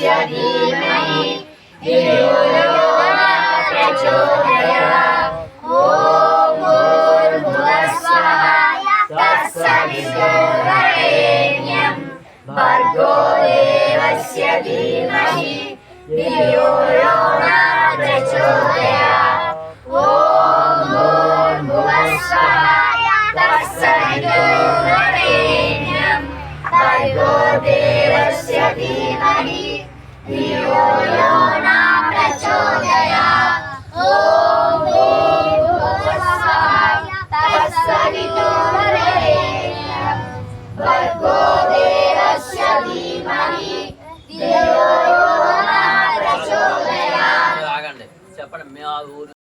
धीमहि धियो यो न प्रचोदयात्। ॐ भूर्भुवः स्वः तत्सवितुर्वरेण्यं भर्गो देवस्य धीमहि धियो यो न प्रचोदयात्। ॐ भूर्भुवः स्वः तत्सवितुर्वरेण्यं भर्गो देवस्य धीमहि धियो यो न प्रचोदयात्। ॐ भूर्भुवः स्वः तत्सवितुर्वरेण्यं भर्गो देवस्य धीमहि धियो यो न प्रचोदयात्।